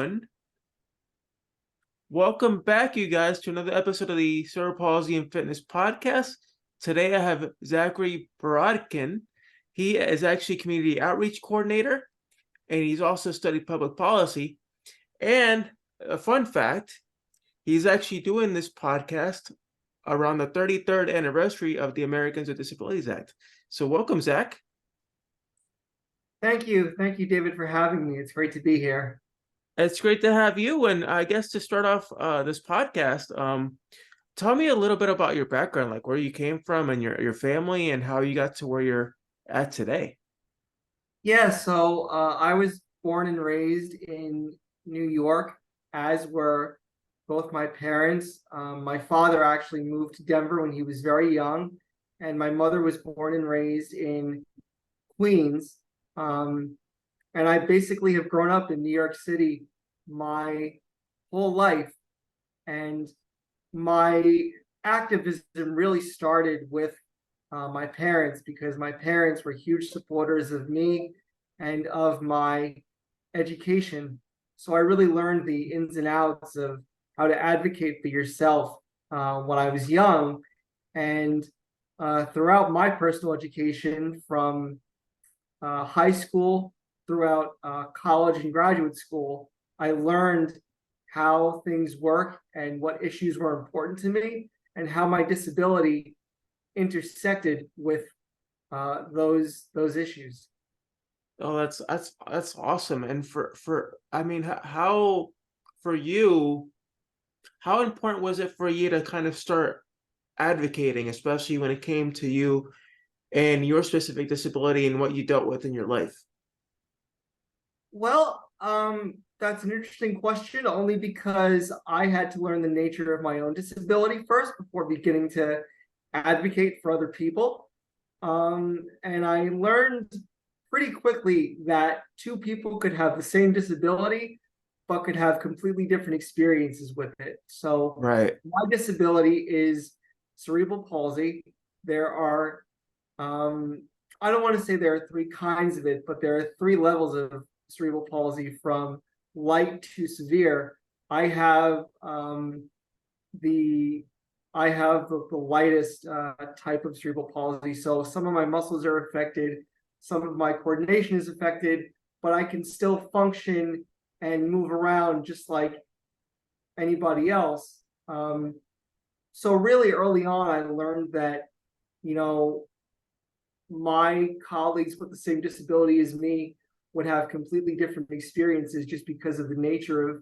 1. Welcome back, you guys, to another episode of the Cerebral Palsy and Fitness Podcast. Today I have Zach Borodkin. He is actually community outreach coordinator, and he's also studied public policy. And a fun fact, he's actually doing this podcast around the 33rd anniversary of the Americans with Disabilities Act. So welcome, Zach. Thank you. Thank you, David, for having me. It's great to be here. It's great to have you. And I guess to start off this podcast, tell me a little bit about your background, like where you came from and your family and how you got to where you're at today. Yeah, so I was born and raised in New York, as were both my parents. My father actually moved to Denver when he was very young, and my mother was born and raised in Queens. And I basically have grown up in New York City my whole life. And my activism really started with my parents, because my parents were huge supporters of me and of my education. So I really learned the ins and outs of how to advocate for yourself when I was young. And throughout my personal education, from high school throughout college and graduate school, I learned how things work and what issues were important to me, and how my disability intersected with those issues. Oh, that's awesome. And I mean, how for you, how important was it for you to kind of start advocating, especially when it came to you and your specific disability and what you dealt with in your life? Well, that's an interesting question, only because I had to learn the nature of my own disability first before beginning to advocate for other people. And I learned pretty quickly that two people could have the same disability, but could have completely different experiences with it. So Right. my disability is cerebral palsy. There are, I don't want to say there are three kinds of it, but there are three levels of cerebral palsy, from light to severe. I have the the lightest type of cerebral palsy. So some of my muscles are affected, some of my coordination is affected, but I can still function and move around just like anybody else. So really early on, I learned that, you know, my colleagues with the same disability as me would have completely different experiences, just because of the nature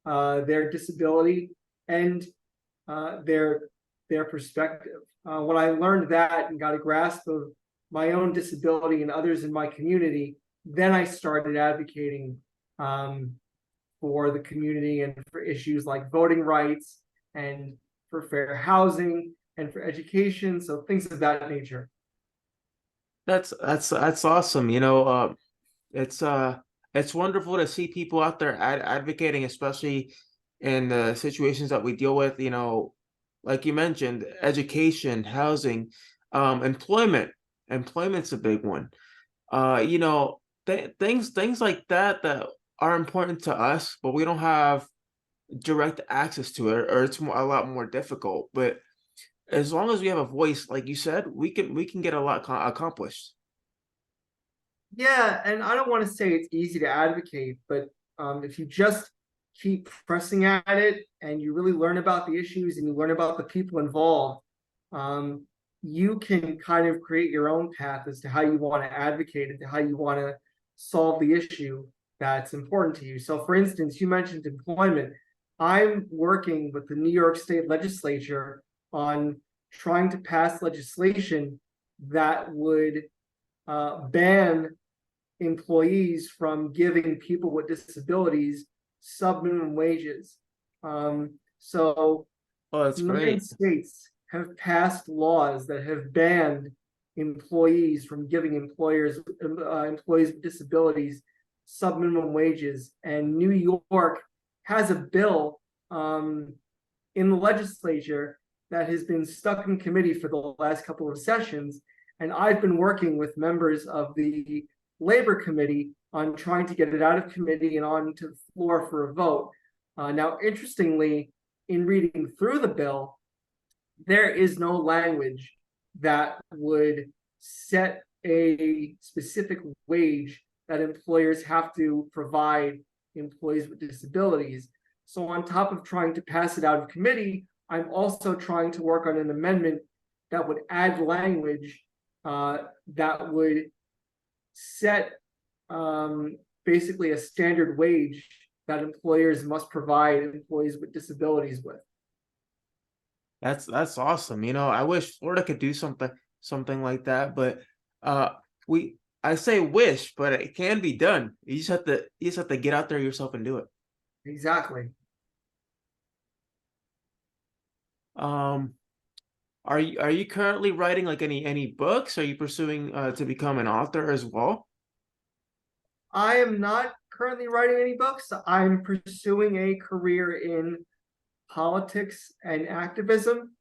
of their disability and their perspective. When I learned that and got a grasp of my own disability and others in my community, then I started advocating for the community and for issues like voting rights and for fair housing and for education. So things of that nature. That's awesome. It's it's wonderful to see people out there advocating, especially in the situations that we deal with, like you mentioned, education, housing, employment. Employment's a big one. Things like that are important to us, but we don't have direct access to it, or it's a lot more difficult. But as long as we have a voice, like you said, we can get a lot accomplished. Yeah, and I don't want to say it's easy to advocate, but if you just keep pressing at it and you really learn about the issues and you learn about the people involved, you can kind of create your own path as to how you want to advocate and to how you want to solve the issue that's important to you. So, for instance, you mentioned employment. I'm working with the New York State Legislature on trying to pass legislation that would ban employees from giving people with disabilities subminimum wages. So Oh, that's 9 great. states have passed laws that have banned employees from giving employees with disabilities subminimum wages, and New York has a bill in the legislature that has been stuck in committee for the last couple of sessions, and I've been working with members of the Labor Committee on trying to get it out of committee and onto the floor for a vote. Now, interestingly, in reading through the bill, there is no language that would set a specific wage that employers have to provide employees with disabilities. So on top of trying to pass it out of committee, I'm also trying to work on an amendment that would add language that would set basically a standard wage that employers must provide employees with disabilities with. That's awesome. I wish Florida could do something like that, but I say wish, but it can be done. You just have to get out there yourself and do it. Exactly. Are you currently writing like any books? Are you pursuing to become an author as well? I am not currently writing any books. I'm pursuing a career in politics and activism.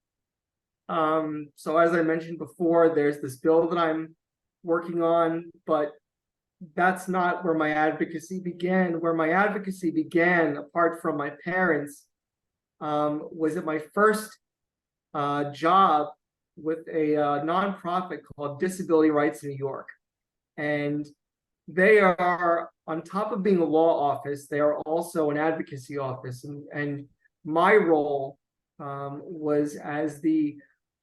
So as I mentioned before, there's this bill that I'm working on, but that's not where my advocacy began. Where my advocacy began, apart from my parents, was at my first job with a nonprofit called Disability Rights New York. And they are, on top of being a law office, they are also an advocacy office. And my role was as the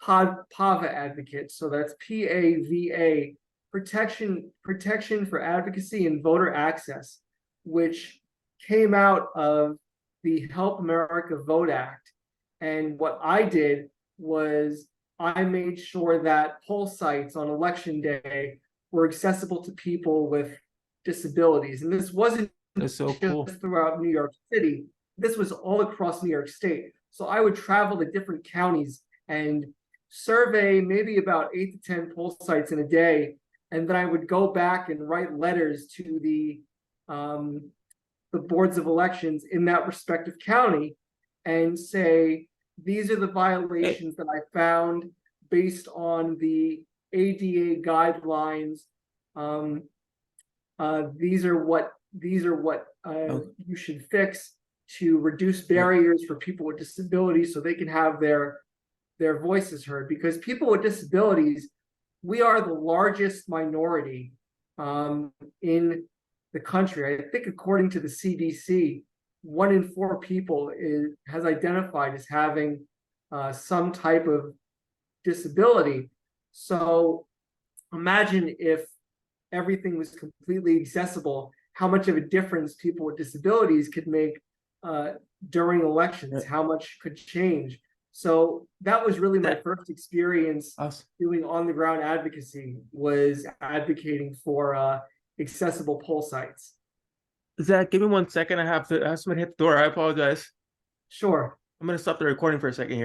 PAVA advocate. So that's PAVA, protection for advocacy and voter access, which came out of the Help America Vote Act. And what I did was I made sure that poll sites on election day were accessible to people with disabilities. And this wasn't That's so just cool. throughout New York City. This was all across New York State. So I would travel to different counties and survey maybe about 8 to 10 poll sites in a day. And then I would go back and write letters to the boards of elections in that respective county and say, these are the violations that I found based on the ADA guidelines. These are what you should fix to reduce barriers for people with disabilities so they can have their voices heard. Because people with disabilities, we are the largest minority in the country. I think according to the CDC, 1 in 4 people has identified as having some type of disability. So imagine if everything was completely accessible, how much of a difference people with disabilities could make during elections, how much could change. So that was really my first experience doing on-the-ground advocacy, was advocating for accessible poll sites. Zach, give me 1 second. I have somebody hit the door. I apologize. Sure. I'm going to stop the recording for a second here.